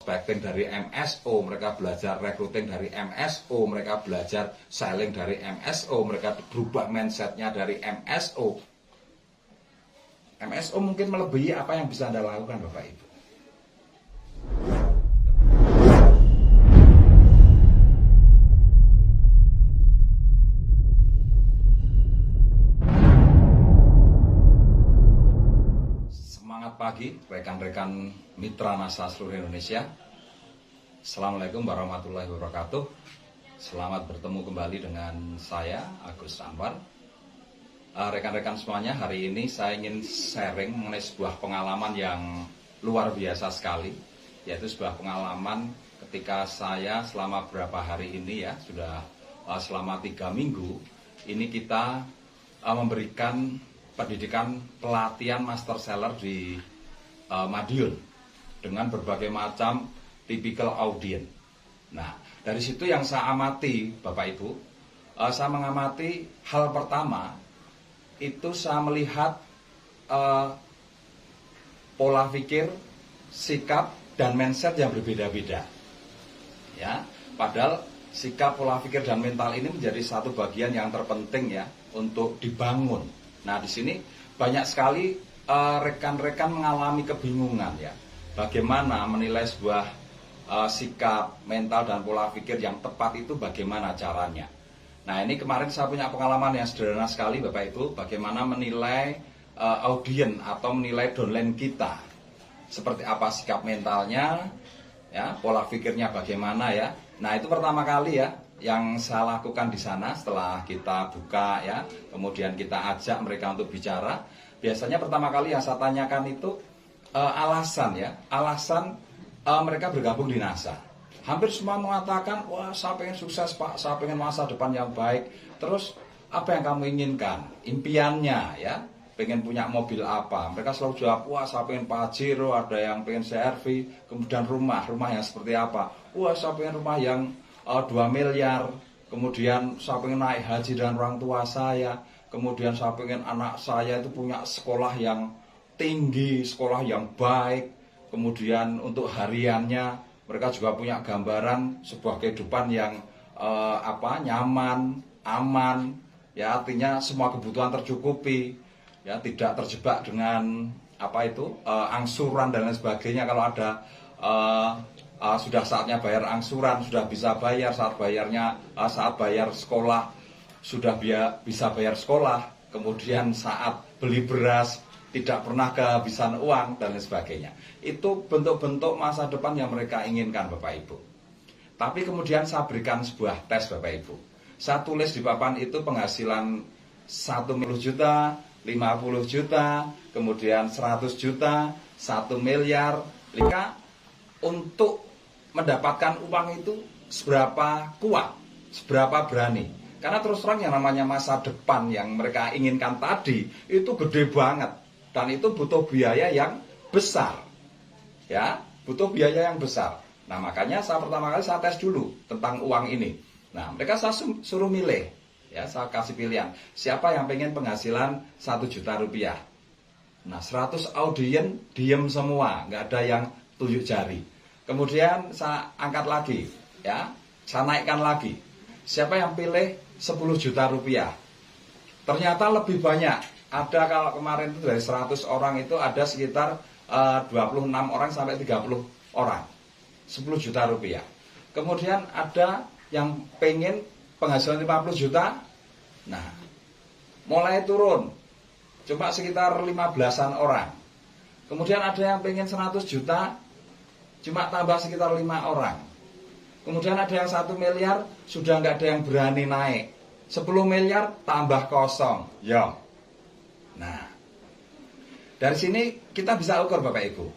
Backing dari MSO, mereka belajar recruiting dari MSO, mereka belajar selling dari MSO, mereka berubah mindsetnya dari MSO. MSO mungkin melebihi apa yang bisa Anda lakukan, Bapak Ibu. Semangat pagi rekan-rekan mitra NASA seluruh Indonesia. Assalamualaikum warahmatullahi wabarakatuh. Selamat bertemu kembali dengan saya Agus Anwar. Rekan-rekan semuanya, hari ini saya ingin sharing mengenai sebuah pengalaman yang luar biasa sekali, yaitu sebuah pengalaman ketika saya selama beberapa hari ini ya, sudah selama 3 minggu ini kita memberikan pendidikan pelatihan master seller di Madiun dengan berbagai macam typical audience. Nah, dari situ yang saya amati, Bapak Ibu, saya mengamati hal pertama itu saya melihat pola pikir, sikap dan mindset yang berbeda-beda. Ya, padahal sikap, pola pikir dan mental ini menjadi satu bagian yang terpenting ya untuk dibangun. Nah, di sini banyak sekali rekan-rekan mengalami kebingungan ya, bagaimana menilai sebuah sikap, mental dan pola pikir yang tepat itu bagaimana caranya. Nah, ini kemarin saya punya pengalaman yang sederhana sekali, Bapak Ibu, bagaimana menilai audiens atau menilai downline kita. Seperti apa sikap mentalnya, ya, pola pikirnya bagaimana ya. Nah, itu pertama kali ya yang saya lakukan di sana setelah kita buka ya, kemudian kita ajak mereka untuk bicara. Biasanya pertama kali yang saya tanyakan itu alasan ya, alasan mereka bergabung di NASA. Hampir semua mengatakan, wah saya pengen sukses Pak, saya pengen masa depan yang baik. Terus apa yang kamu inginkan? Impiannya ya, pengen punya mobil apa? Mereka selalu jawab, wah saya pengen Pajero, ada yang pengen CR-V, kemudian rumah yang seperti apa? Wah saya pengen rumah yang 2 miliar, kemudian saya pengen naik haji dengan orang tua saya, kemudian saya pengen anak saya itu punya sekolah yang tinggi, sekolah yang baik, kemudian untuk hariannya mereka juga punya gambaran sebuah kehidupan yang nyaman, aman, ya artinya semua kebutuhan tercukupi, ya tidak terjebak dengan angsuran dan lain sebagainya. Kalau ada sudah saatnya bayar angsuran, sudah bisa bayar saat bayar sekolah, sudah bisa bayar sekolah, kemudian saat beli beras tidak pernah kehabisan uang dan lain sebagainya. Itu bentuk-bentuk masa depan yang mereka inginkan, Bapak Ibu. Tapi kemudian saya berikan sebuah tes, Bapak Ibu. Saya tulis di papan itu penghasilan 1 juta, 50 juta, kemudian 100 juta, 1 miliar. Untuk mendapatkan uang itu seberapa kuat, seberapa berani. Karena terus terang yang namanya masa depan yang mereka inginkan tadi itu gede banget. Dan itu butuh biaya yang besar. Ya, butuh biaya yang besar. Nah, makanya saya pertama kali saya tes dulu tentang uang ini. Nah, mereka saya suruh milih. Ya, saya kasih pilihan. Siapa yang pengen penghasilan 1 juta rupiah? Nah, 100 audiens diem semua, nggak ada yang tunjuk jari. Kemudian saya angkat lagi, ya, saya naikkan lagi. Siapa yang pilih 10 juta rupiah? Ternyata lebih banyak. Ada kalau kemarin itu dari 100 orang itu ada sekitar 26 orang sampai 30 orang. 10 juta rupiah. Kemudian ada yang pengen penghasilan 50 juta. Nah, mulai turun. Cuma sekitar 15-an orang. Kemudian ada yang pengen 100 juta. Cuma tambah sekitar 5 orang. Kemudian ada yang 1 miliar, sudah nggak ada yang berani naik. 10 miliar tambah kosong. Ya. Nah, dari sini kita bisa ukur, Bapak Ibu.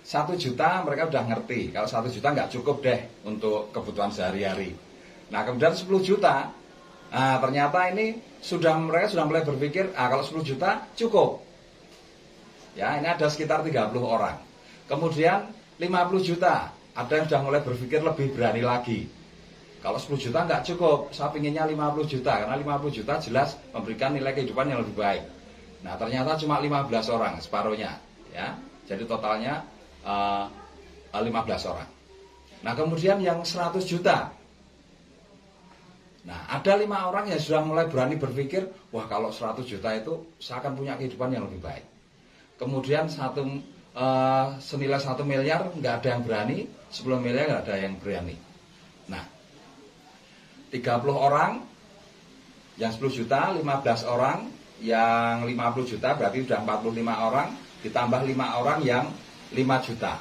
1 juta mereka udah ngerti. Kalau 1 juta nggak cukup deh untuk kebutuhan sehari-hari. Nah, kemudian 10 juta. Nah, ternyata ini mereka sudah mulai berpikir, kalau 10 juta cukup. Ya, ini ada sekitar 30 orang. Kemudian 50 juta. Ada yang sudah mulai berpikir lebih berani lagi. Kalau 10 juta nggak cukup, saya pinginnya 50 juta. Karena 50 juta jelas memberikan nilai kehidupan yang lebih baik. Nah, ternyata cuma 15 orang, separuhnya. Ya, jadi totalnya 15 orang. Nah kemudian yang 100 juta. Nah ada 5 orang yang sudah mulai berani berpikir, wah kalau 100 juta itu saya akan punya kehidupan yang lebih baik. Kemudian senilai 1 miliar nggak ada yang berani, 10 miliar nggak ada yang berani. Nah 30 orang yang 10 juta, 15 orang yang 50 juta, berarti sudah 45 orang, ditambah 5 orang yang 5 juta.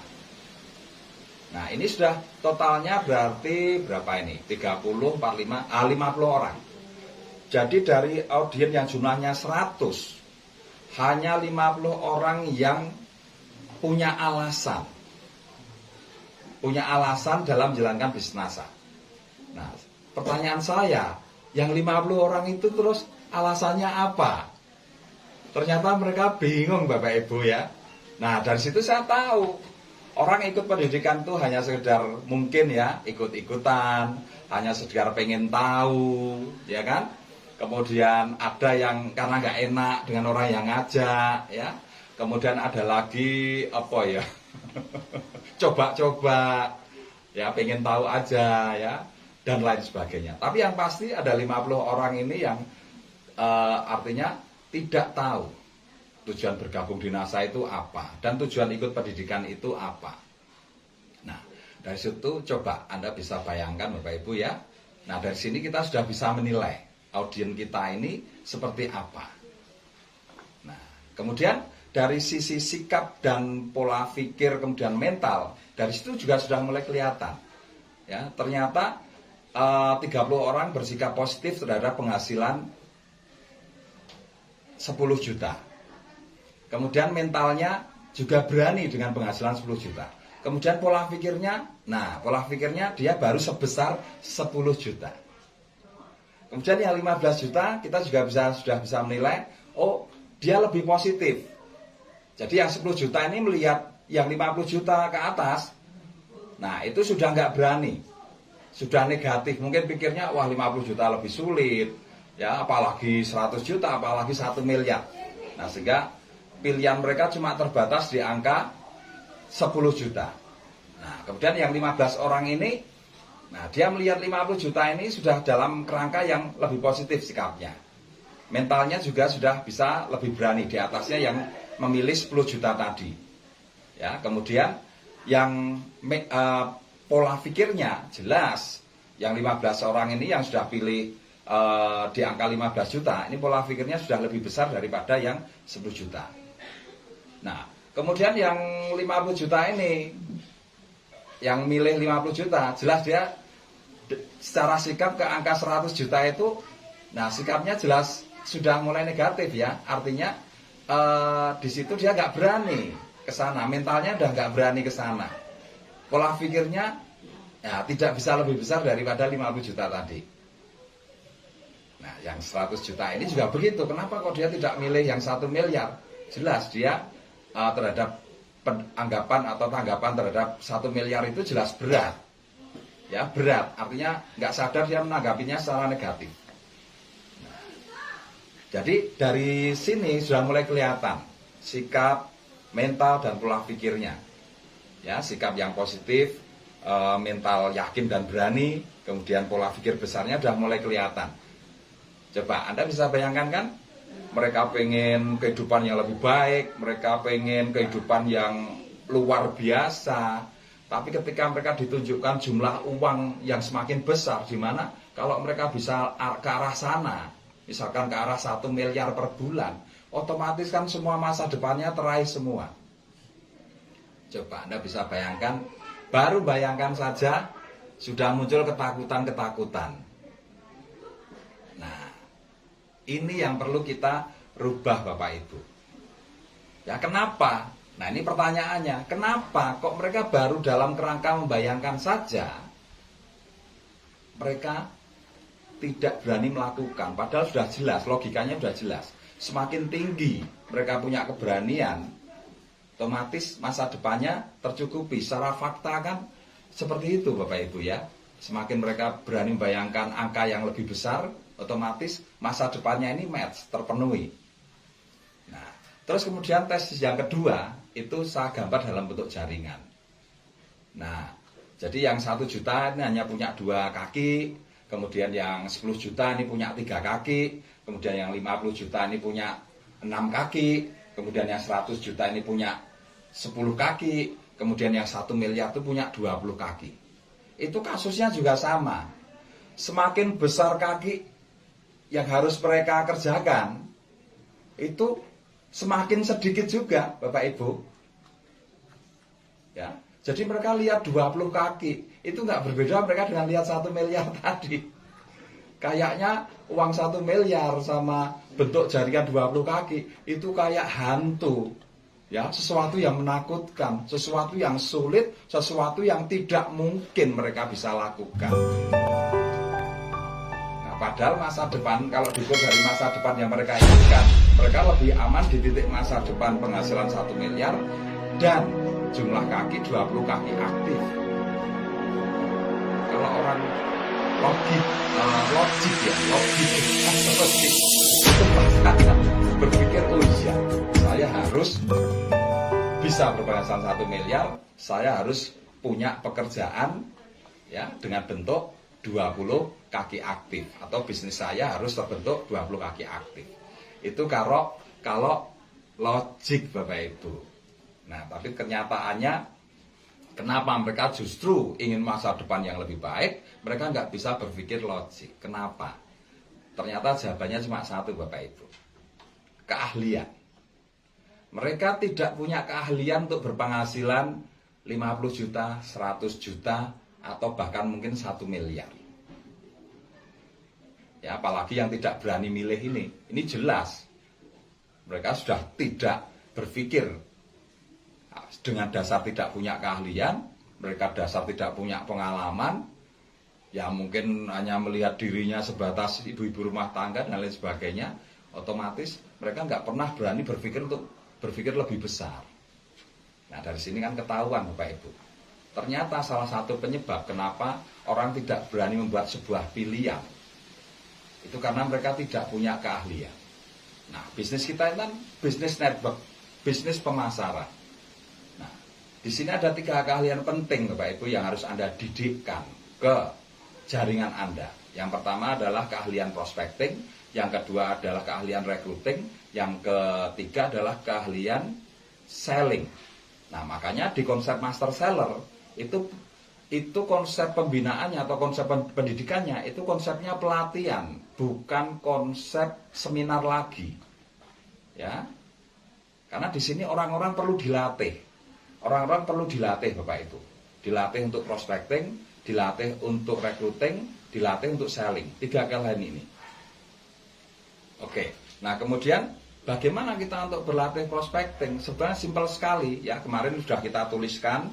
Nah ini sudah totalnya berarti berapa ini? 30, 45, 50 orang. Jadi dari audiens yang jumlahnya 100, hanya 50 orang yang punya alasan. Punya alasan dalam menjalankan bisnis NASA. Nah pertanyaan saya, yang 50 orang itu terus alasannya apa? Ternyata mereka bingung Bapak Ibu ya. Nah dari situ saya tahu orang ikut pendidikan itu hanya sekedar mungkin ya ikut-ikutan, hanya sekedar pengen tahu, ya kan? Kemudian ada yang karena nggak enak dengan orang yang ngajak, ya. Kemudian ada lagi apa ya? Coba-coba, ya pengen tahu aja, ya, dan lain sebagainya. Tapi yang pasti ada 50 orang ini yang artinya tidak tahu tujuan bergabung di NASA itu apa, dan tujuan ikut pendidikan itu apa. Nah, dari situ coba Anda bisa bayangkan Bapak Ibu ya. Nah, dari sini kita sudah bisa menilai audiens kita ini seperti apa. Nah, kemudian dari sisi sikap dan pola pikir kemudian mental, dari situ juga sudah mulai kelihatan. Ya, ternyata 30 orang bersikap positif terhadap penghasilan 10 juta. Kemudian mentalnya juga berani dengan penghasilan 10 juta. Kemudian pola pikirnya, pola pikirnya dia baru sebesar 10 juta. Kemudian yang 15 juta kita juga sudah bisa menilai, oh dia lebih positif. Jadi yang 10 juta ini melihat yang 50 juta ke atas, nah itu sudah nggak berani. Sudah negatif, mungkin pikirnya wah 50 juta lebih sulit, ya apalagi 100 juta, apalagi 1 miliar. Nah sehingga pilihan mereka cuma terbatas di angka 10 juta. Nah kemudian yang 15 orang ini, nah dia melihat 50 juta ini sudah dalam kerangka yang lebih positif sikapnya. Mentalnya juga sudah bisa lebih berani di atasnya yang memilih 10 juta tadi. Ya, kemudian yang pola pikirnya jelas, yang 15 orang ini yang sudah pilih di angka 15 juta, ini pola pikirnya sudah lebih besar daripada yang 10 juta. Nah, kemudian yang 50 juta ini, yang milih 50 juta, jelas dia secara sikap ke angka 100 juta itu, nah sikapnya jelas sudah mulai negatif ya. Artinya di situ dia nggak berani ke sana, mentalnya udah nggak berani ke sana. Pola pikirnya ya tidak bisa lebih besar daripada 50 juta tadi. Nah, yang 100 juta ini juga begitu. Kenapa kok dia tidak milih yang 1 miliar? Jelas dia terhadap anggapan atau tanggapan terhadap 1 miliar itu jelas berat. Ya, berat. Artinya nggak sadar dia menanggapinya secara negatif. Nah, jadi dari sini sudah mulai kelihatan sikap, mental dan pola pikirnya. Ya, sikap yang positif, mental yakin dan berani, kemudian pola pikir besarnya sudah mulai kelihatan. Coba Anda bisa bayangkan kan? Mereka pengen kehidupan yang lebih baik, mereka pengen kehidupan yang luar biasa. Tapi ketika mereka ditunjukkan jumlah uang yang semakin besar, di mana kalau mereka bisa ke arah sana, misalkan ke arah 1 miliar per bulan, otomatis kan semua masa depannya teraih semua. Coba Anda bisa bayangkan, baru bayangkan saja sudah muncul ketakutan-ketakutan. Nah, ini yang perlu kita rubah Bapak Ibu. Ya kenapa? Nah ini pertanyaannya, kenapa kok mereka baru dalam kerangka membayangkan saja, mereka tidak berani melakukan, padahal sudah jelas, logikanya sudah jelas. Semakin tinggi mereka punya keberanian, otomatis masa depannya tercukupi. Secara fakta kan seperti itu Bapak Ibu ya. Semakin mereka berani membayangkan angka yang lebih besar, otomatis masa depannya ini match, terpenuhi. Nah, terus kemudian tes yang kedua itu saya gambar dalam bentuk jaringan. Nah, Jadi yang 1 juta ini hanya punya 2 kaki, kemudian yang 10 juta ini punya 3 kaki, kemudian yang 50 juta ini punya 6 kaki, kemudian yang 100 juta ini punya 10 kaki, kemudian yang 1 miliar itu punya 20 kaki. Itu kasusnya juga sama. Semakin besar kaki yang harus mereka kerjakan, itu semakin sedikit juga, Bapak Ibu. Ya, jadi mereka lihat 20 kaki, itu nggak berbeda mereka dengan lihat 1 miliar tadi. Kayaknya uang 1 miliar sama bentuk jaringan 20 kaki, itu kayak hantu. Ya, sesuatu yang menakutkan, sesuatu yang sulit, sesuatu yang tidak mungkin mereka bisa lakukan. Nah, padahal masa depan, kalau diukur dari masa depan yang mereka inginkan, mereka lebih aman di titik masa depan penghasilan 1 miliar dan jumlah kaki 20 kaki aktif. Kalau orang logik itu makanya berpikir, oh iya, saya harus bisa berpenghasilan 1 miliar, saya harus punya pekerjaan ya dengan bentuk 20 kaki aktif, atau bisnis saya harus terbentuk 20 kaki aktif. Itu kalau logik, Bapak Ibu. Nah, tapi kenyataannya kenapa mereka justru ingin masa depan yang lebih baik, mereka nggak bisa berpikir logik. Kenapa? Ternyata jawabannya cuma satu, Bapak Ibu. Keahlian. Mereka tidak punya keahlian untuk berpenghasilan 50 juta, 100 juta, atau bahkan mungkin 1 miliar. Ya, apalagi yang tidak berani milih ini jelas. Mereka sudah tidak berpikir dengan dasar tidak punya keahlian, mereka dasar tidak punya pengalaman, ya mungkin hanya melihat dirinya sebatas ibu-ibu rumah tangga dan lain sebagainya, otomatis mereka nggak pernah berani berpikir lebih besar. Nah, dari sini kan ketahuan, Bapak Ibu. Ternyata salah satu penyebab kenapa orang tidak berani membuat sebuah pilihan, itu karena mereka tidak punya keahlian. Nah, bisnis kita itu kan bisnis network, bisnis pemasaran. Nah, di sini ada 3 keahlian penting, Bapak Ibu, yang harus Anda didikkan ke jaringan Anda. Yang pertama adalah keahlian prospecting, yang kedua adalah keahlian recruiting, yang ketiga adalah keahlian selling. Nah, makanya di konsep master seller itu konsep pembinaannya atau konsep pendidikannya itu konsepnya pelatihan, bukan konsep seminar lagi. Ya. Karena di sini orang-orang perlu dilatih. Orang-orang perlu dilatih, Bapak Ibu. Dilatih untuk prospecting, dilatih untuk recruiting, dilatih untuk selling. 3 keahlian ini. Oke. Nah, kemudian bagaimana kita untuk berlatih prospecting? Sebenarnya simpel sekali ya. Kemarin sudah kita tuliskan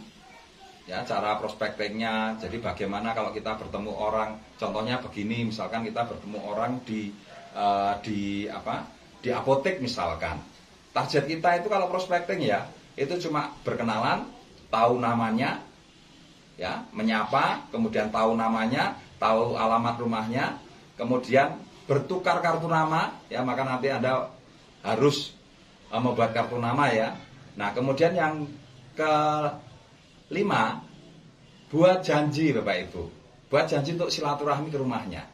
ya cara prospectingnya. Jadi bagaimana kalau kita bertemu orang, contohnya begini, misalkan kita bertemu orang di apotek misalkan. Target kita itu kalau prospecting ya, itu cuma berkenalan, tahu namanya, ya, menyapa, kemudian tahu namanya, tahu alamat rumahnya, kemudian bertukar kartu nama, ya, maka nanti Anda harus membuat kartu nama ya. Nah, kemudian yang ke-5, buat janji, Bapak Ibu. Buat janji untuk silaturahmi ke rumahnya.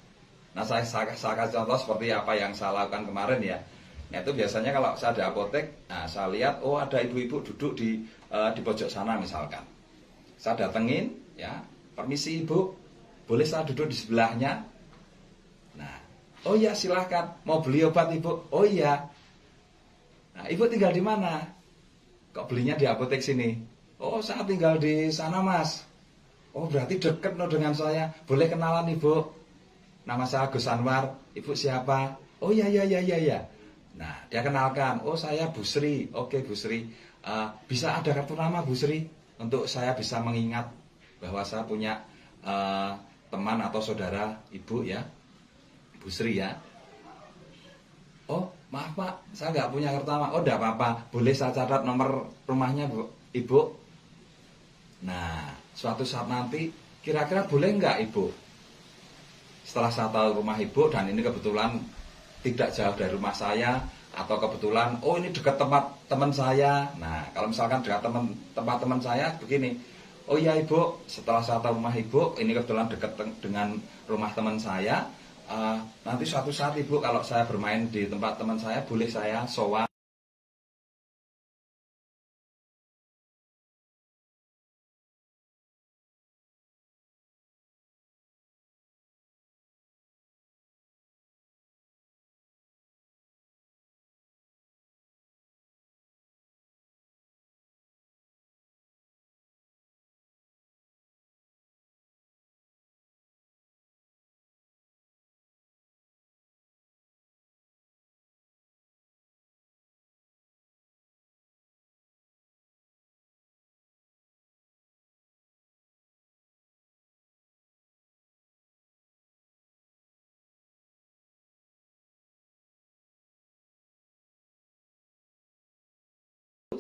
Nah, saya kasih contoh seperti apa yang saya lakukan kemarin ya. Nah, itu biasanya kalau saya ada apotek, nah, saya lihat, oh ada ibu-ibu duduk di pojok sana misalkan. Saya datengin, ya, permisi Ibu, boleh saya duduk di sebelahnya? Nah, oh iya silahkan, mau beli obat Ibu? Oh iya. Nah, Ibu tinggal di mana? Kok belinya di apotek sini? Oh, saya tinggal di sana Mas. Oh, berarti deket no dengan saya. Boleh kenalan Ibu? Nama saya Agus Anwar. Ibu siapa? Oh iya. Nah, dia kenalkan. Oh, saya Bu Sri. Oke, Bu Sri. Bisa ada kartu nama Bu Sri? Untuk saya bisa mengingat bahwa saya punya teman atau saudara Ibu ya. Bu Sri ya. Oh, maaf Pak, saya nggak punya kartu nama. Oh, enggak apa-apa. Boleh saya catat nomor rumahnya Bu, Ibu? Nah, suatu saat nanti kira-kira boleh nggak Ibu? Setelah saya tahu rumah Ibu dan ini kebetulan tidak jauh dari rumah saya, atau kebetulan oh ini dekat tempat teman saya. Nah, kalau misalkan dekat tempat teman saya begini, oh iya ibu, setelah saya tahu rumah ibu, ini kebetulan dekat dengan rumah teman saya. Nanti suatu saat ibu kalau saya bermain di tempat teman saya, boleh saya sowan.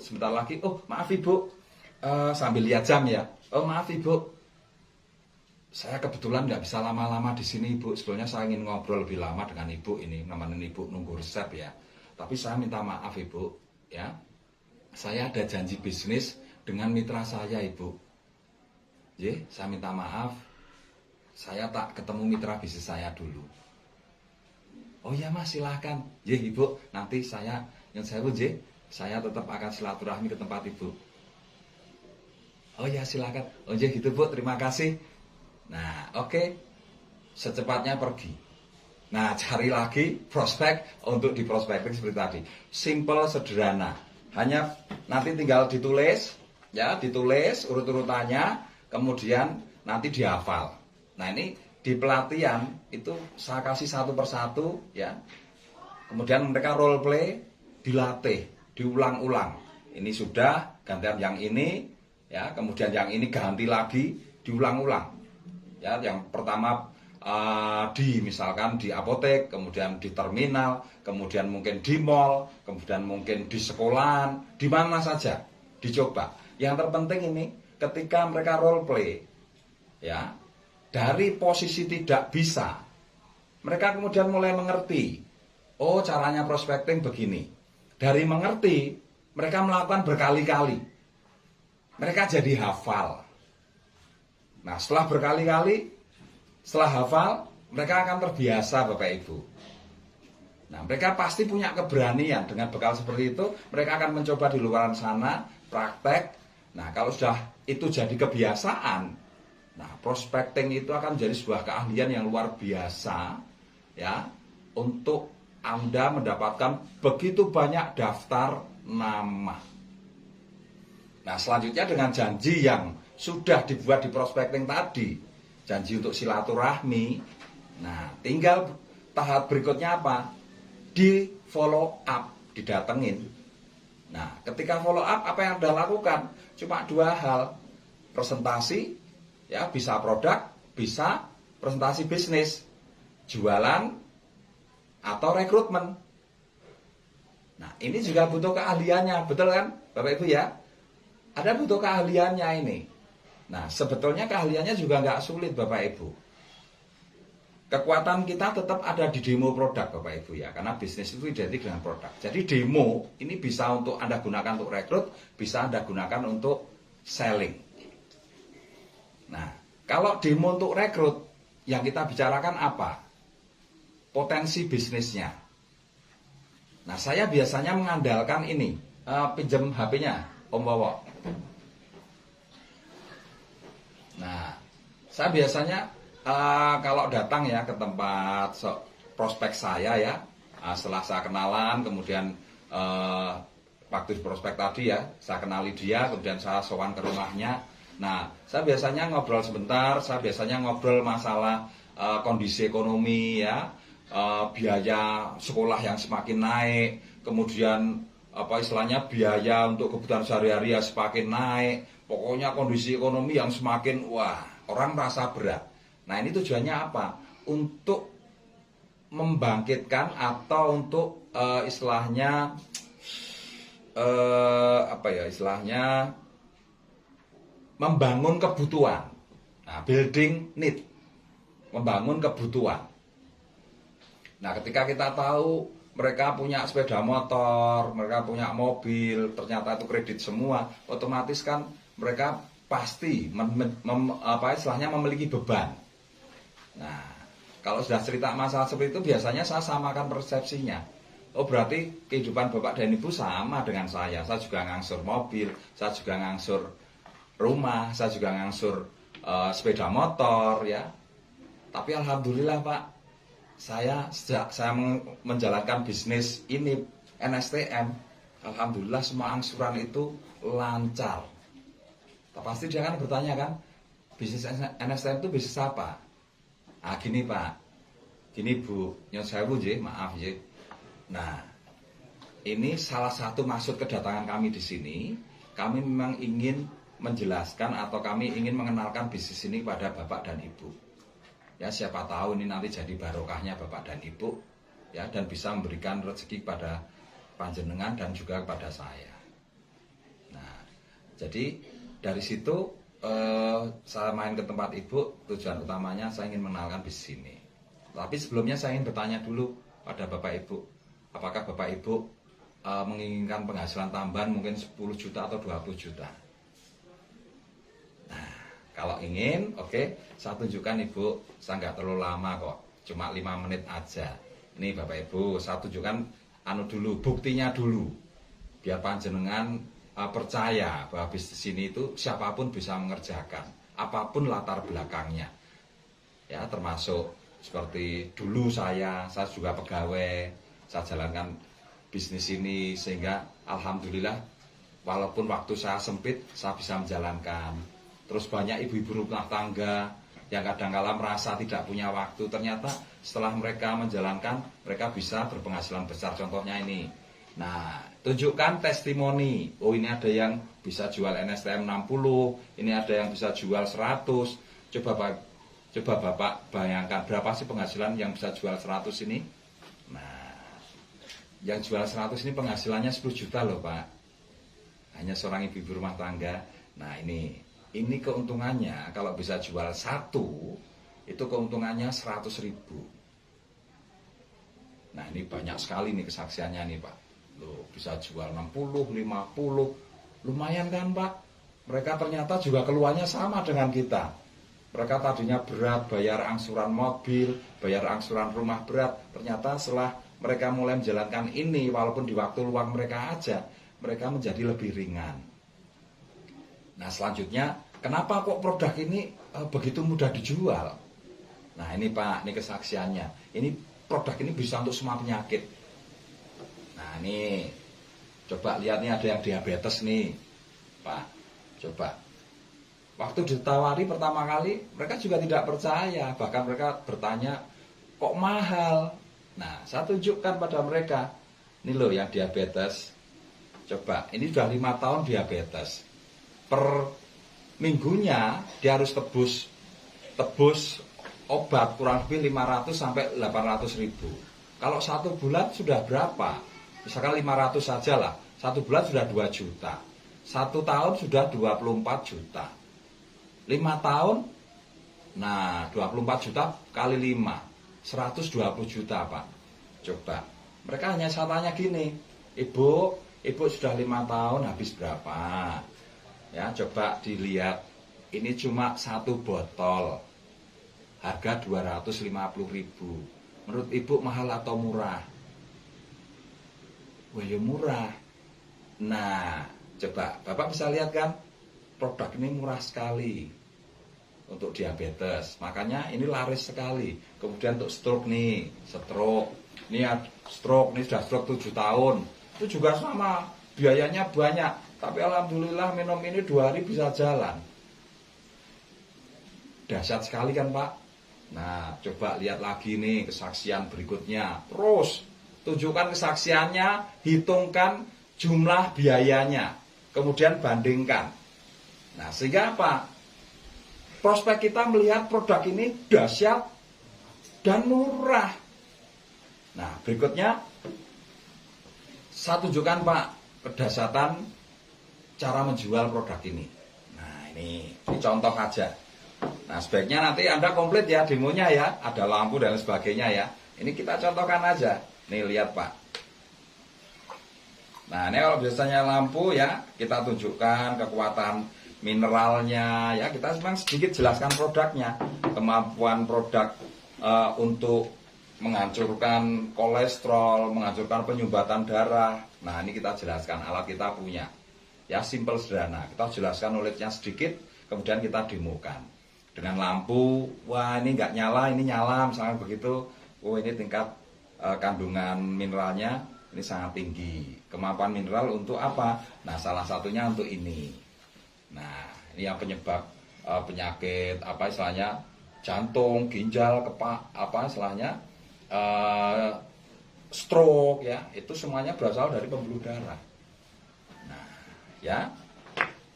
Sebentar lagi, oh maaf ibu, sambil lihat jam ya. Oh maaf ibu, saya kebetulan nggak bisa lama-lama di sini ibu. Sebetulnya saya ingin ngobrol lebih lama dengan ibu ini, nemenin ibu nunggu resep ya. Tapi saya minta maaf ibu, ya. Saya ada janji bisnis dengan mitra saya ibu. Saya minta maaf, saya tak ketemu mitra bisnis saya dulu. Oh ya mas silahkan, ibu. Nanti yang saya saya tetap akan silaturahmi ke tempat ibu. Oh ya silakan. Oh ya gitu bu, terima kasih. Nah oke. Secepatnya pergi. Nah cari lagi prospek untuk di prospecting seperti tadi. Simple, sederhana. Hanya nanti tinggal ditulis, ya ditulis urut-urutannya, kemudian nanti dihafal. Nah ini di pelatihan itu saya kasih satu persatu, ya. Kemudian mereka role play, dilatih, diulang-ulang. Ini sudah gantian yang ini, ya. Kemudian yang ini ganti lagi, diulang-ulang. Ya, yang pertama misalkan di apotek, kemudian di terminal, kemudian mungkin di mall, kemudian mungkin di sekolahan, di mana saja dicoba. Yang terpenting ini ketika mereka role play, ya, dari posisi tidak bisa, mereka kemudian mulai mengerti. Oh, caranya prospecting begini. Dari mengerti, mereka melakukan berkali-kali. Mereka jadi hafal. Nah, setelah berkali-kali, setelah hafal, mereka akan terbiasa Bapak Ibu. Nah, mereka pasti punya keberanian. Dengan bekal seperti itu, mereka akan mencoba di luar sana, praktek. Nah, kalau sudah itu jadi kebiasaan, nah, prospecting itu akan menjadi sebuah keahlian yang luar biasa, ya, untuk Anda mendapatkan begitu banyak daftar nama. Nah, selanjutnya dengan janji yang sudah dibuat di prospecting tadi, janji untuk silaturahmi. Nah, tinggal tahap berikutnya apa? Di follow up, didatengin. Nah, ketika follow up, apa yang Anda lakukan? Cuma dua hal. Presentasi, ya, bisa produk, bisa presentasi bisnis, jualan, atau rekrutmen. Nah, ini juga butuh keahliannya, betul kan, Bapak Ibu ya? Ada butuh keahliannya ini. Nah, sebetulnya keahliannya juga nggak sulit Bapak Ibu. Kekuatan kita tetap ada di demo produk Bapak Ibu ya, karena bisnis itu identik dengan produk. Jadi demo ini bisa untuk Anda gunakan untuk rekrut, bisa Anda gunakan untuk selling. Nah, kalau demo untuk rekrut, yang kita bicarakan apa? Potensi bisnisnya. Nah, saya biasanya mengandalkan ini, pinjam HP-nya, Om Wowo. Nah, saya biasanya kalau datang ya ke tempat prospek saya ya, setelah saya kenalan, kemudian waktu di prospek tadi ya, saya kenali dia, kemudian saya sowan ke rumahnya. Nah, saya biasanya ngobrol sebentar, saya biasanya ngobrol masalah kondisi ekonomi ya, biaya sekolah yang semakin naik, kemudian istilahnya biaya untuk kebutuhan sehari-hari ya semakin naik. Pokoknya kondisi ekonomi yang semakin, orang merasa berat. Nah, ini tujuannya apa? Untuk membangkitkan atau untuk istilahnya membangun kebutuhan. Nah, building need, membangun kebutuhan. Nah, ketika kita tahu mereka punya sepeda motor, mereka punya mobil, ternyata itu kredit semua, otomatis kan mereka pasti istilahnya memiliki beban. Nah, kalau sudah cerita masalah seperti itu biasanya saya samakan persepsinya. Oh, berarti kehidupan Bapak dan Ibu sama dengan saya. Saya juga ngangsur mobil, saya juga ngangsur rumah, saya juga ngangsur sepeda motor ya. Tapi alhamdulillah Pak, sejak saya menjalankan bisnis ini NSTM, alhamdulillah semua angsuran itu lancar. Pasti dia kan bertanya kan, bisnis NSTM itu bisnis apa? Ah gini Pak, gini Bu, nyon sewu maaf ya. Nah, ini salah satu maksud kedatangan kami di sini. Kami memang ingin menjelaskan atau kami ingin mengenalkan bisnis ini pada Bapak dan Ibu. Ya siapa tahu ini nanti jadi barokahnya Bapak dan Ibu, ya, dan bisa memberikan rezeki pada panjenengan dan juga kepada saya. Nah, jadi dari situ saya main ke tempat Ibu, tujuan utamanya saya ingin mengenalkan bisnis ini. Tapi sebelumnya saya ingin bertanya dulu pada Bapak Ibu, apakah Bapak Ibu menginginkan penghasilan tambahan mungkin 10 juta atau 20 juta? Nah, kalau ingin, oke, saya tunjukkan Ibu, saya nggak terlalu lama kok, cuma 5 menit aja. Ini Bapak Ibu, saya tunjukkan dulu, buktinya dulu, biar panjenengan percaya bahwa bisnis ini itu siapapun bisa mengerjakan, apapun latar belakangnya, ya, termasuk seperti dulu saya juga pegawai, saya jalankan bisnis ini sehingga alhamdulillah walaupun waktu saya sempit saya bisa menjalankan. Terus banyak ibu-ibu rumah tangga yang kadang-kala merasa tidak punya waktu, ternyata setelah mereka menjalankan mereka bisa berpenghasilan besar. Contohnya ini. Nah, tunjukkan testimoni. Oh, ini ada yang bisa jual NSTM 60, ini ada yang bisa jual 100. Coba Bapak bayangkan berapa sih penghasilan yang bisa jual 100 ini? Nah, yang jual 100 ini penghasilannya 10 juta loh Pak. Hanya seorang ibu-ibu rumah tangga. Nah, ini keuntungannya kalau bisa jual 1, itu keuntungannya 100.000. Nah, ini banyak sekali nih kesaksiannya nih Pak. Loh, bisa jual 60, 50, lumayan kan Pak? Mereka ternyata juga keluarnya sama dengan kita. Mereka tadinya berat, bayar angsuran mobil, bayar angsuran rumah berat. Ternyata setelah mereka mulai menjalankan ini, walaupun di waktu luang mereka aja, mereka menjadi lebih ringan. Nah, selanjutnya, kenapa kok produk ini begitu mudah dijual? Nah, ini Pak, ini kesaksiannya. Ini produk ini bisa untuk semua penyakit. Nah, ini coba lihat nih, ada yang diabetes nih Pak. Coba waktu ditawari pertama kali mereka juga tidak percaya, bahkan mereka bertanya kok mahal. Nah, saya tunjukkan pada mereka, ini loh yang diabetes. Coba, ini sudah 5 tahun diabetes. Per minggunya dia harus tebus obat kurang lebih 500 sampai 800 ribu. Kalau 1 bulan sudah berapa? Misalkan 500 saja lah, 1 bulan sudah 2 juta, 1 tahun sudah 24 juta, 5 tahun, nah 24 juta kali 5, 120 juta Pak. Coba, mereka hanya tanya gini, Ibu sudah 5 tahun habis berapa? Ya, coba dilihat, ini cuma 1 botol, harga 250.000. Menurut Ibu mahal atau murah? Wah, ya murah. Nah, coba Bapak bisa lihat kan, produk ini murah sekali untuk diabetes. Makanya ini laris sekali. Kemudian untuk stroke nih, ini sudah stroke 7 tahun. Itu juga sama, biayanya banyak. Tapi alhamdulillah minum ini 2 hari bisa jalan. Dahsyat sekali kan Pak. Nah, coba lihat lagi nih kesaksian berikutnya. Terus tunjukkan kesaksiannya, hitungkan jumlah biayanya, kemudian bandingkan. Nah, sehingga apa? Prospek kita melihat produk ini dahsyat dan murah. Nah, berikutnya saya tunjukkan Pak kedahsyatan cara menjual produk ini. Nah, ini contoh aja. Nah, sebaiknya nanti Anda komplit ya demonya ya, ada lampu dan sebagainya ya. Ini kita contohkan aja. Nih lihat Pak. Nah, ini kalau biasanya lampu ya, kita tunjukkan kekuatan mineralnya, ya kita memang sedikit jelaskan produknya, kemampuan produk untuk menghancurkan kolesterol, menghancurkan penyumbatan darah. Nah ini kita jelaskan, alat kita punya, ya simple sederhana. Kita jelaskan knowledge-nya sedikit, kemudian kita demokan dengan lampu. Wah ini nggak nyala, ini nyala, misalnya begitu. Oh ini tingkat kandungan mineralnya ini sangat tinggi. Kemampuan mineral untuk apa? Nah salah satunya untuk ini. Nah ini yang penyebab penyakit apa istilahnya jantung, ginjal, apa istilahnya stroke, ya itu semuanya berasal dari pembuluh darah. Nah ya,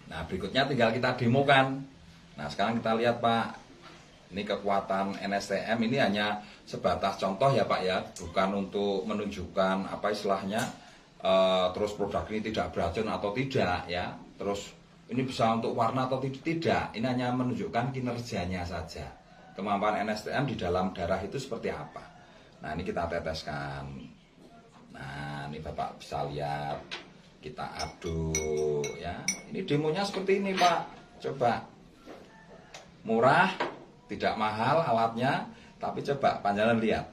nah berikutnya tinggal kita demokan. Nah sekarang kita lihat Pak, ini kekuatan NSTM ini hanya sebatas contoh ya Pak ya, bukan untuk menunjukkan apa istilahnya terus produk ini tidak beracun atau tidak ya, terus ini bisa untuk warna atau tidak. Ini hanya menunjukkan kinerjanya saja, kemampuan NSTM di dalam darah itu seperti apa. Nah ini kita teteskan. Nah ini Bapak bisa lihat, kita aduk ya. Ini demonya seperti ini Pak, coba. Murah, tidak mahal alatnya, tapi coba panjenengan lihat.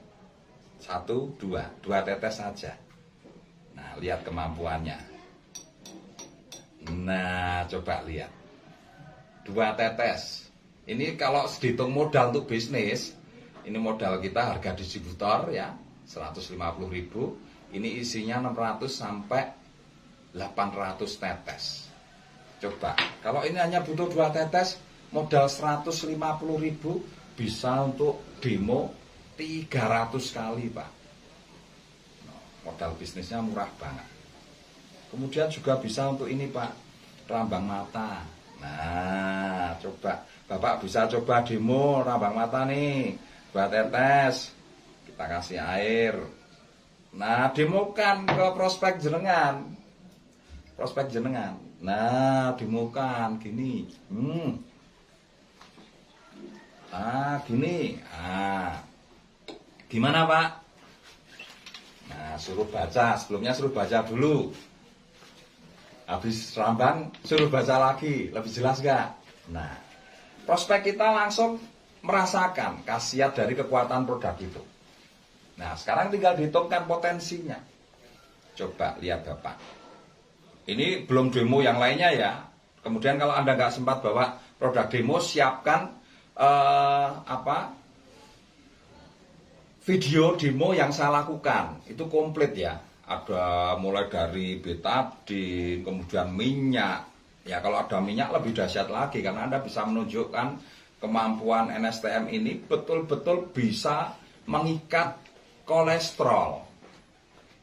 1, 2 tetes saja. Nah lihat kemampuannya. Nah coba lihat, 2 tetes. Ini kalau dihitung modal untuk bisnis, ini modal kita harga distributor ya 150.000. Ini isinya 600 sampai 800 tetes. Coba kalau ini hanya butuh 2 tetes, modal 150.000 bisa untuk demo 300 kali Pak. Modal bisnisnya murah banget. Kemudian juga bisa untuk ini Pak, rambang mata. Nah coba Bapak bisa coba demo rambang mata nih, 2 tetes, kita kasih air. Nah demokan ke prospek jenengan, nah demokan gini. Gini. Gimana Pak? Nah suruh baca, sebelumnya suruh baca dulu. Habis rambang suruh baca lagi, lebih jelas gak? Nah prospek kita langsung merasakan khasiat dari kekuatan produk itu. Nah sekarang tinggal dihitungkan potensinya. Coba lihat Bapak, ini belum demo yang lainnya ya. Kemudian kalau Anda nggak sempat bawa produk demo, siapkan video demo yang saya lakukan. Itu komplit ya, ada mulai dari betadine, kemudian minyak. Ya kalau ada minyak lebih dahsyat lagi, karena Anda bisa menunjukkan kemampuan NSTM ini betul-betul bisa mengikat kolesterol.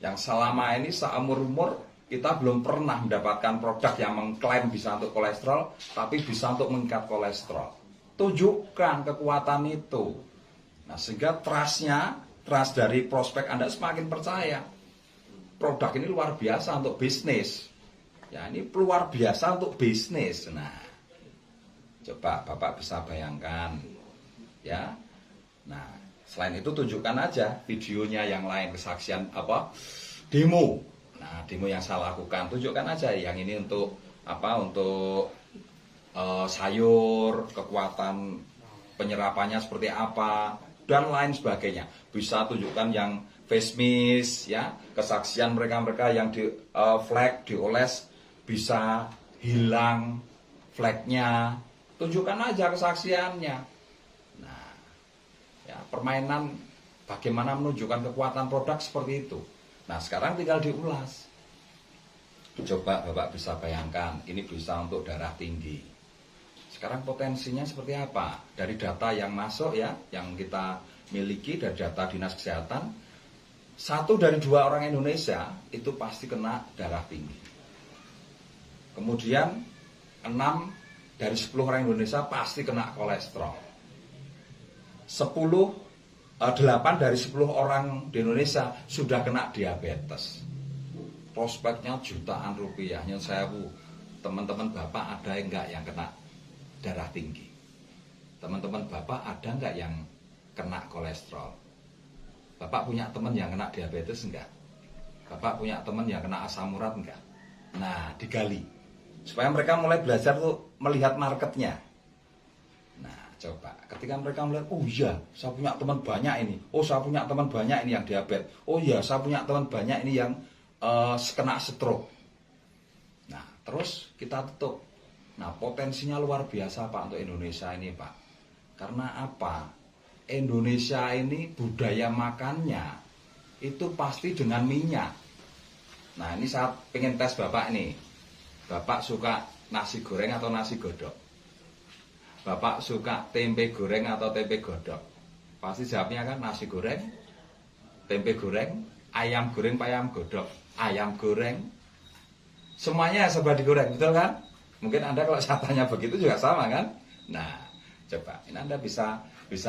Yang selama ini seumur-umur kita belum pernah mendapatkan produk yang mengklaim bisa untuk kolesterol, tapi bisa untuk mengikat kolesterol. Tunjukkan kekuatan itu. Nah sehingga trust dari prospek Anda semakin percaya. Produk ini luar biasa untuk bisnis. Ya ini luar biasa untuk bisnis. Nah, coba Bapak bisa bayangkan, ya. Nah, selain itu tunjukkan aja videonya yang lain, kesaksian demo. Nah, demo yang saya lakukan, tunjukkan aja yang ini untuk untuk sayur, kekuatan penyerapannya seperti apa dan lain sebagainya. Bisa tunjukkan yang face mist, ya, kesaksian mereka yang di flek dioles bisa hilang fleknya, tunjukkan aja kesaksiannya. Nah, ya permainan bagaimana menunjukkan kekuatan produk seperti itu. Nah sekarang tinggal diulas. Coba Bapak bisa bayangkan, ini bisa untuk darah tinggi. Sekarang potensinya seperti apa? Dari data yang masuk ya, yang kita miliki dari data Dinas Kesehatan, 1 dari 2 orang Indonesia itu pasti kena darah tinggi. Kemudian 6 dari 10 orang Indonesia pasti kena kolesterol. 8 dari 10 orang di Indonesia sudah kena diabetes. Prospeknya jutaan rupiah. Yang saya teman-teman Bapak ada enggak yang kena darah tinggi? Teman-teman Bapak ada enggak yang kena kolesterol? Bapak punya teman yang kena diabetes enggak? Bapak punya teman yang kena asam urat enggak? Nah, digali supaya mereka mulai belajar tuh melihat marketnya. Nah, coba ketika mereka melihat, oh iya, saya punya teman banyak ini. Oh, saya punya teman banyak ini yang diabetes. Oh iya, saya punya teman banyak ini yang kena stroke. Nah, terus kita tutup. Nah, potensinya luar biasa Pak untuk Indonesia ini Pak. Karena apa? Indonesia ini budaya makannya itu pasti dengan minyak. Nah, ini saya pengen tes Bapak nih. Bapak suka nasi goreng atau nasi godok? Bapak suka tempe goreng atau tempe godok? Pasti jawabnya kan nasi goreng, tempe goreng, ayam goreng, ayam godok, ayam goreng. Semuanya serba digoreng, betul kan? Mungkin Anda kalau saya tanya begitu juga sama kan? Nah, coba ini Anda bisa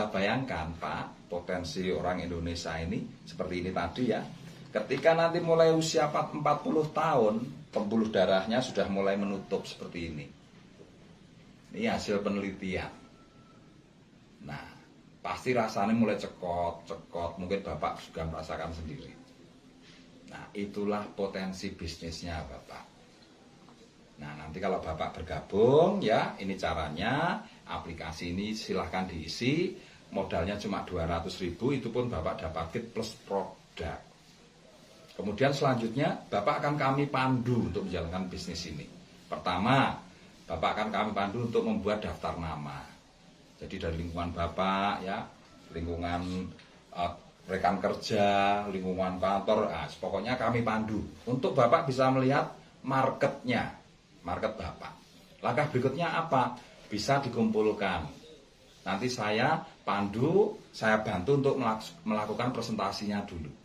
bayangkan Pak, potensi orang Indonesia ini seperti ini tadi ya. Ketika nanti mulai usia 40 tahun, pembuluh darahnya sudah mulai menutup seperti ini. Ini hasil penelitian. Nah, pasti rasanya mulai cekot, mungkin Bapak juga merasakan sendiri. Nah, itulah potensi bisnisnya Bapak. Nah, nanti kalau Bapak bergabung ya, ini caranya. Aplikasi ini silahkan diisi. Modalnya cuma 200.000, itu pun Bapak dapat kit plus produk. Kemudian selanjutnya Bapak akan kami pandu untuk menjalankan bisnis ini. Pertama, Bapak akan kami pandu untuk membuat daftar nama. Jadi dari lingkungan Bapak ya, lingkungan rekan kerja, lingkungan kantor, pokoknya kami pandu untuk Bapak bisa melihat marketnya, market Bapak. Langkah berikutnya apa? Bisa dikumpulkan. Nanti saya pandu, saya bantu untuk melakukan presentasinya dulu.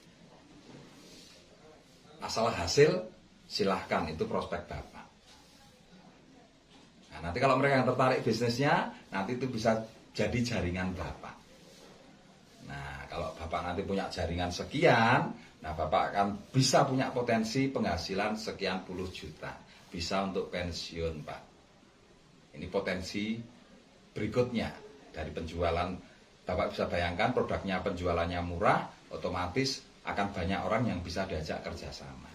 Asal hasil, silahkan, itu prospek Bapak. Nah, nanti kalau mereka yang tertarik bisnisnya, nanti itu bisa jadi jaringan Bapak. Nah, kalau Bapak nanti punya jaringan sekian, nah Bapak akan bisa punya potensi penghasilan sekian puluh juta. Bisa untuk pensiun Pak. Ini potensi berikutnya dari penjualan. Bapak bisa bayangkan produknya penjualannya murah, otomatis akan banyak orang yang bisa diajak kerjasama.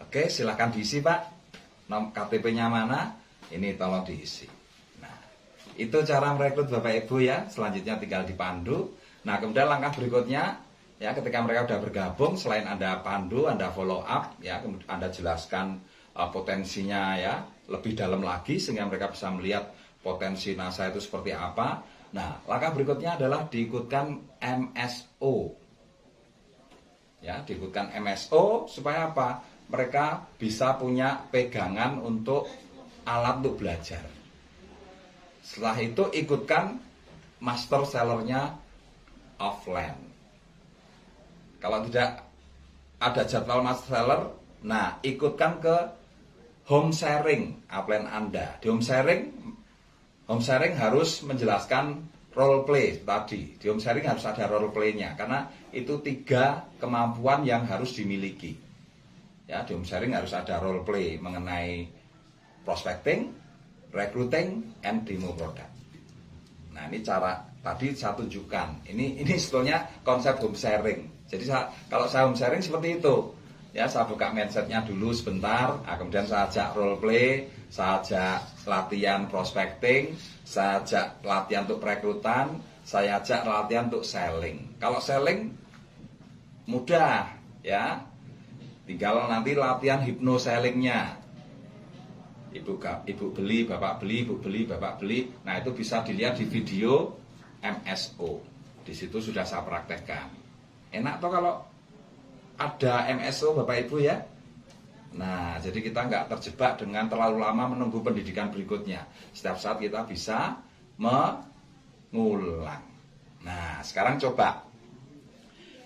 Oke, silakan diisi Pak. KTP-nya mana? Ini tolong diisi. Nah, itu cara merekrut Bapak Ibu ya. Selanjutnya tinggal dipandu. Nah, kemudian langkah berikutnya ya, ketika mereka sudah bergabung, selain Anda pandu, Anda follow up ya, kemudian Anda jelaskan potensinya ya lebih dalam lagi sehingga mereka bisa melihat potensi NASA itu seperti apa. Nah, langkah berikutnya adalah diikutkan MSO. Ya, diikutkan MSO supaya apa? Mereka bisa punya pegangan untuk alat untuk belajar. Setelah itu ikutkan master sellernya offline. Kalau tidak ada jadwal master seller, nah ikutkan ke home sharing upline Anda. Di home sharing harus menjelaskan role play tadi. Di home sharing harus ada role play-nya karena itu 3 kemampuan yang harus dimiliki. Ya, di home sharing harus ada role play mengenai prospecting, recruiting, and demo product. Nah, ini cara tadi saya tunjukkan. Ini sebetulnya konsep home sharing. Jadi kalau saya home sharing seperti itu. Ya, saya buka mindsetnya dulu sebentar, kemudian saya ajak role play, saya ajak latihan prospecting, saya ajak latihan untuk perekrutan, saya ajak latihan untuk selling. Kalau selling mudah ya, tinggal nanti latihan hypno sellingnya. Ibu beli, bapak beli, ibu beli, bapak beli. Nah, itu bisa dilihat di video MSO. Di situ sudah saya praktekkan. Enak toh kalau ada MSO Bapak Ibu ya. Nah, jadi kita nggak terjebak dengan terlalu lama menunggu pendidikan berikutnya. Setiap saat kita bisa mengulang. Nah, sekarang coba.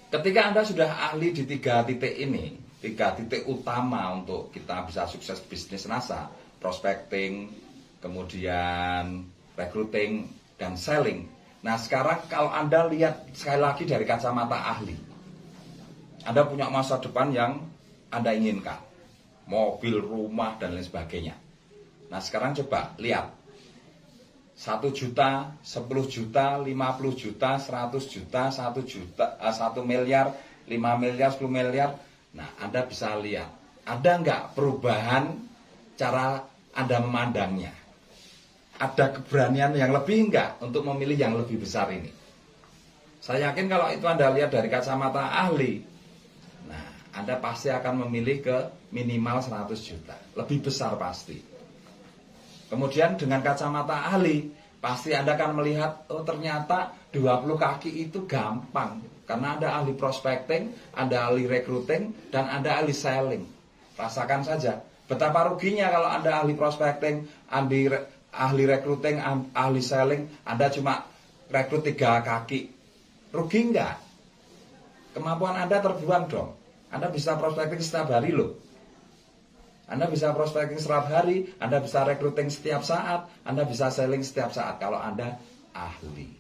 Ketika Anda sudah ahli di 3 titik ini, 3 titik utama untuk kita bisa sukses bisnis NASA, prospecting, kemudian recruiting, dan selling. Nah, sekarang kalau Anda lihat sekali lagi dari kacamata ahli, Anda punya masa depan yang Anda inginkan. Mobil, rumah, dan lain sebagainya. Nah, sekarang coba lihat. 1 juta, 10 juta, 50 juta, 100 juta, 1 juta, 1 miliar, 5 miliar, 10 miliar. Nah, Anda bisa lihat. Ada nggak perubahan cara Anda memandangnya? Ada keberanian yang lebih enggak untuk memilih yang lebih besar ini? Saya yakin kalau itu Anda lihat dari kacamata ahli, nah Anda pasti akan memilih ke minimal 100 juta. Lebih besar pasti. Kemudian dengan kacamata ahli, pasti Anda akan melihat, oh ternyata 20 kaki itu gampang. Karena ada ahli prospecting, ada ahli recruiting, dan ada ahli selling. Rasakan saja, betapa ruginya kalau Anda ahli prospecting, ahli recruiting, ahli selling, Anda cuma rekrut 3 kaki. Rugi enggak? Kemampuan Anda terbuang dong. Anda bisa prospecting setiap hari loh. Anda bisa prospecting setiap hari, Anda bisa recruiting setiap saat, Anda bisa selling setiap saat kalau Anda ahli.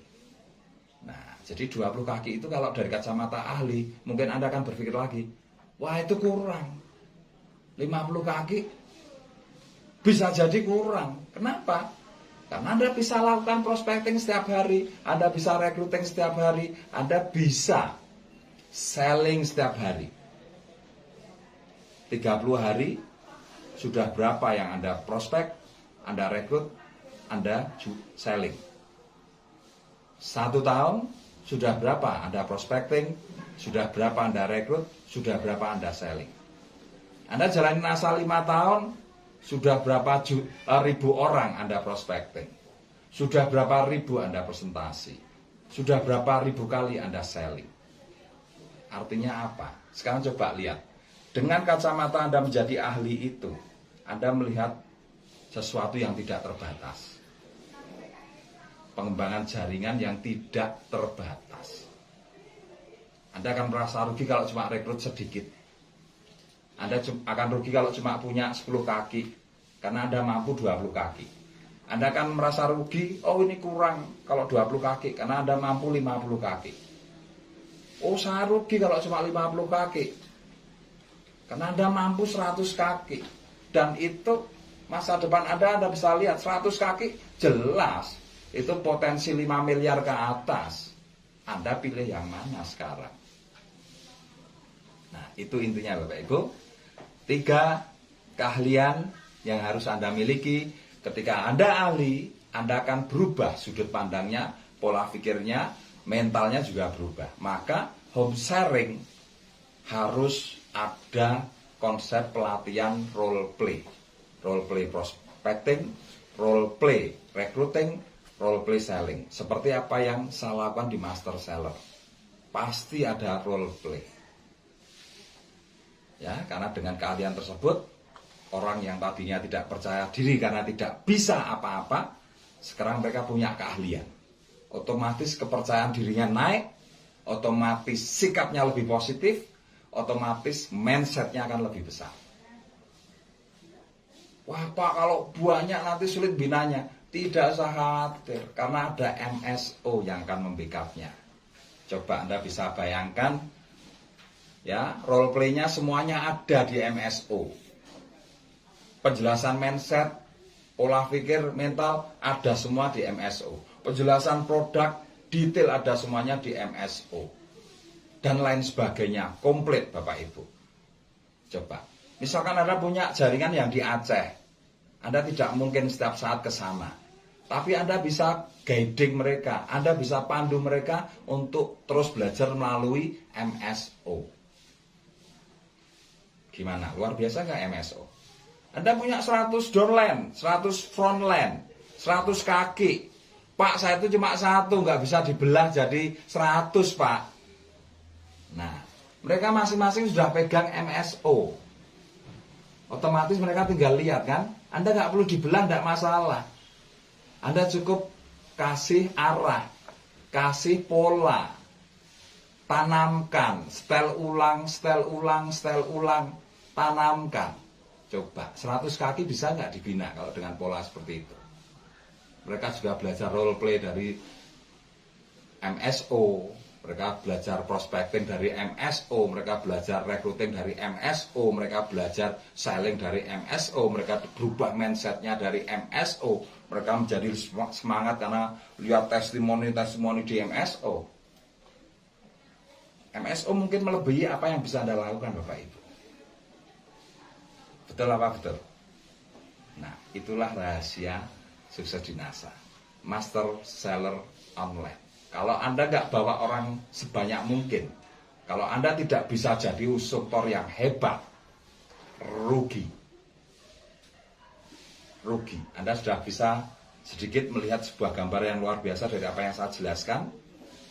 Nah, jadi 20 kaki itu kalau dari kacamata ahli, mungkin Anda akan berpikir lagi, wah itu kurang. 50 kaki bisa jadi kurang. Kenapa? Karena Anda bisa lakukan prospecting setiap hari, Anda bisa recruiting setiap hari, Anda bisa selling setiap hari. 30 hari sudah berapa yang Anda prospek, Anda rekrut, Anda selling. 1 tahun sudah berapa Anda prospecting, sudah berapa Anda rekrut, sudah berapa Anda selling. Anda jalanin asal 5 tahun, sudah berapa ribu orang Anda prospecting, sudah berapa ribu Anda presentasi, sudah berapa ribu kali Anda selling. Artinya apa? Sekarang coba lihat. Dengan kacamata Anda menjadi ahli itu, Anda melihat sesuatu yang tidak terbatas. Pengembangan jaringan yang tidak terbatas. Anda akan merasa rugi kalau cuma rekrut sedikit. Anda akan rugi kalau cuma punya 10 kaki, karena Anda mampu 20 kaki. Anda akan merasa rugi, oh ini kurang kalau 20 kaki, karena Anda mampu 50 kaki. Oh saya rugi kalau cuma 50 kaki, karena Anda mampu 100 kaki. Dan itu masa depan Anda bisa lihat 100 kaki jelas. Itu potensi 5 miliar ke atas. Anda pilih yang mana sekarang? Nah, itu intinya Bapak Ibu. 3 keahlian yang harus Anda miliki. Ketika Anda ahli, Anda akan berubah sudut pandangnya, pola pikirnya, mentalnya juga berubah. Maka home sharing harus ada konsep pelatihan role play. Role play prospecting, role play recruiting, role play selling. Seperti apa yang saya lakukan di Master Seller. Pasti ada role play. Ya, karena dengan keahlian tersebut, orang yang tadinya tidak percaya diri karena tidak bisa apa-apa, sekarang mereka punya keahlian. Otomatis kepercayaan dirinya naik, otomatis sikapnya lebih positif, otomatis mindsetnya akan lebih besar. Wah Pak, kalau banyak nanti sulit binanya. Tidak usah khawatir, karena ada MSO yang akan membackup-nya. Coba Anda bisa bayangkan, ya, role play-nya semuanya ada di MSO. Penjelasan mindset, pola pikir, mental, ada semua di MSO. Penjelasan produk, detail ada semuanya di MSO. Dan lain sebagainya, komplit Bapak Ibu. Coba, misalkan Anda punya jaringan yang di Aceh, Anda tidak mungkin setiap saat ke sana. Tapi Anda bisa guiding mereka, Anda bisa pandu mereka untuk terus belajar melalui MSO. Gimana? Luar biasa nggak MSO? Anda punya 100 doorland, 100 frontland, 100 kaki. Pak, saya itu cuma 1, nggak bisa dibelah jadi 100 Pak. Nah, mereka masing-masing sudah pegang MSO. Otomatis mereka tinggal lihat kan, Anda nggak perlu dibelah, nggak masalah. Anda cukup kasih arah, kasih pola, tanamkan, setel ulang, tanamkan. Coba, 100 kaki bisa nggak dibina kalau dengan pola seperti itu? Mereka juga belajar role play dari MSO, mereka belajar prospecting dari MSO, mereka belajar recruiting dari MSO, mereka belajar selling dari MSO, mereka berubah mindsetnya dari MSO. Mereka menjadi semangat karena lihat testimoni di MSO. MSO mungkin melebihi apa yang bisa Anda lakukan Bapak Ibu. Betul apa betul? Nah, itulah rahasia sukses di NASA. Master Seller Online. Kalau Anda nggak bawa orang sebanyak mungkin, kalau Anda tidak bisa jadi instruktur yang hebat, rugi. Anda sudah bisa sedikit melihat sebuah gambar yang luar biasa dari apa yang saya jelaskan.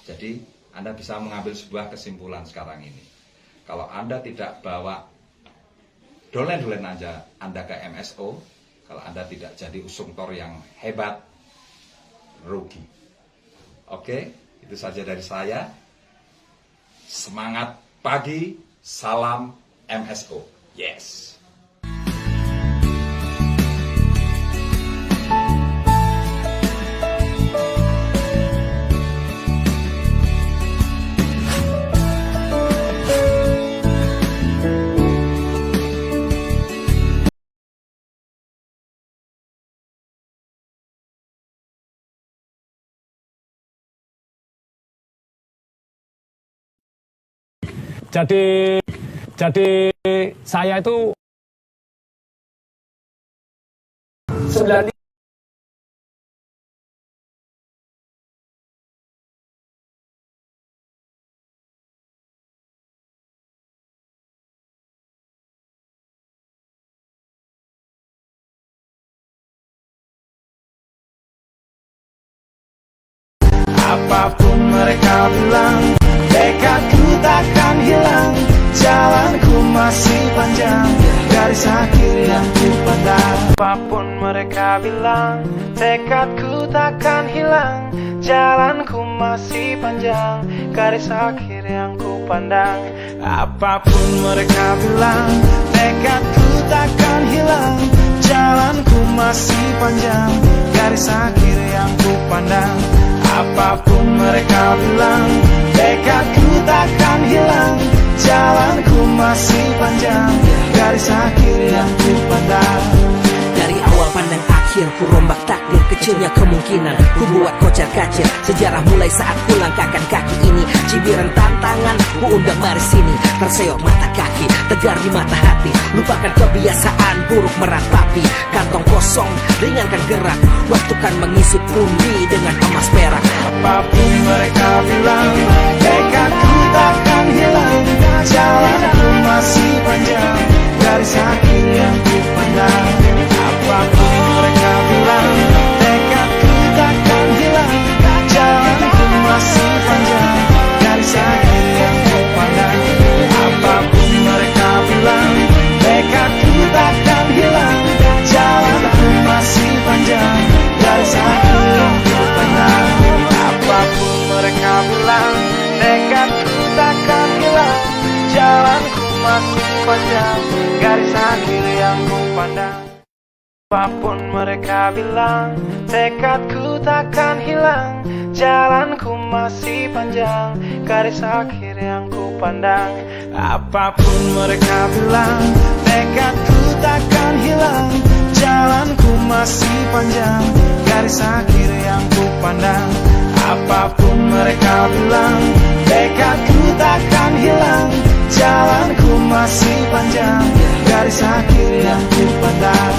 Jadi Anda bisa mengambil sebuah kesimpulan sekarang ini. Kalau Anda tidak bawa dolen-dolen aja Anda ke MSO, kalau Anda tidak jadi instruktur yang hebat, rugi. Oke, itu saja dari saya. Semangat pagi, salam MSO. Yes. Jadi saya itu 9. Apapun mereka bilang, tekadku takkan hilang. Jalanku masih panjang, garis akhir yang ku pandang. Apapun mereka bilang, tekadku takkan hilang. Jalanku masih panjang, garis akhir yang ku pandang. Apapun mereka bilang, tekadku takkan hilang. Jalanku masih panjang, garis akhir yang ku pandang. Apapun mereka bilang, tekadku takkan hilang. Jalanku masih panjang, garis akhir yang ku pandang. Dari awal pandang akhir, ku rombak takdir. Kecilnya kemungkinan, ku buat kocar kacir. Sejarah mulai saat ku langkahkan kaki ini. Cibiran tantangan, ku undang mari sini. Terseok mata kaki, tegar di mata hati. Lupakan kebiasaan buruk meratapi. Kantong kosong, ringankan gerak. Waktu kan mengisi pundi dengan emas perak. Apapun mereka bilang, tekadku takkan hilang. Jalanku masih panjang, garis akhir yang ku pandang. Apapun mereka bilang, tekadku takkan hilang. Jalanku masih panjang, garis akhir yang ku pandang. Apapun mereka bilang, tekadku takkan hilang. Jalanku masih panjang, garis akhir yang ku pandang. Apapun mereka bilang, tekadku takkan hilang. Jalanku masih panjang, garis akhir yang ku pandang. Apapun mereka bilang, tekadku takkan hilang. Jalanku masih panjang, garis akhir yang ku pandang. Apapun mereka bilang, tekadku takkan hilang. Jalanku masih panjang, garis akhir yang ku pandang. Apapun mereka bilang, tekadku takkan hilang. Jalanku masih panjang, garis akhir yang ku pandang.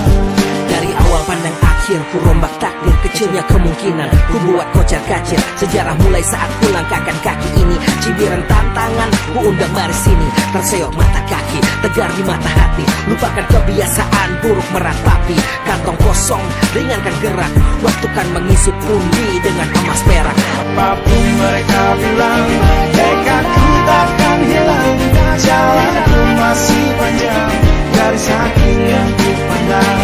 Dari awal pandang akhir, ku rombak takdir. Kecilnya kemungkinan, ku buat kocar kacir. Sejarah mulai saat ku langkahkan kaki ini. Cibiran tantangan, ku undang mari sini. Terseok mata kaki, tegar di mata hati. Lupakan kebiasaan buruk meratapi. Kantong kosong, ringankan gerak. Waktu kan mengisi pundi dengan emas perak. Apapun mereka bilang, tekadku takkan hilang. Jalanku masih panjang, garis akhir yang ku pandang.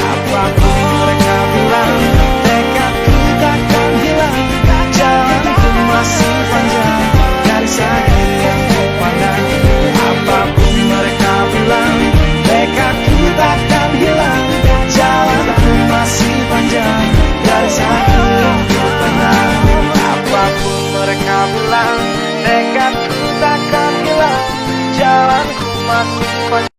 Apapun mereka bilang, tekadku takkan hilang. Jalanku masih panjang, garis akhir yang ku pandang. Apapun mereka bilang, tekadku takkan hilang. Jalanku masih panjang, garis akhir yang ku pandang. Apapun mereka bilang, tekadku takkan hilang. Jalanku masih panjang.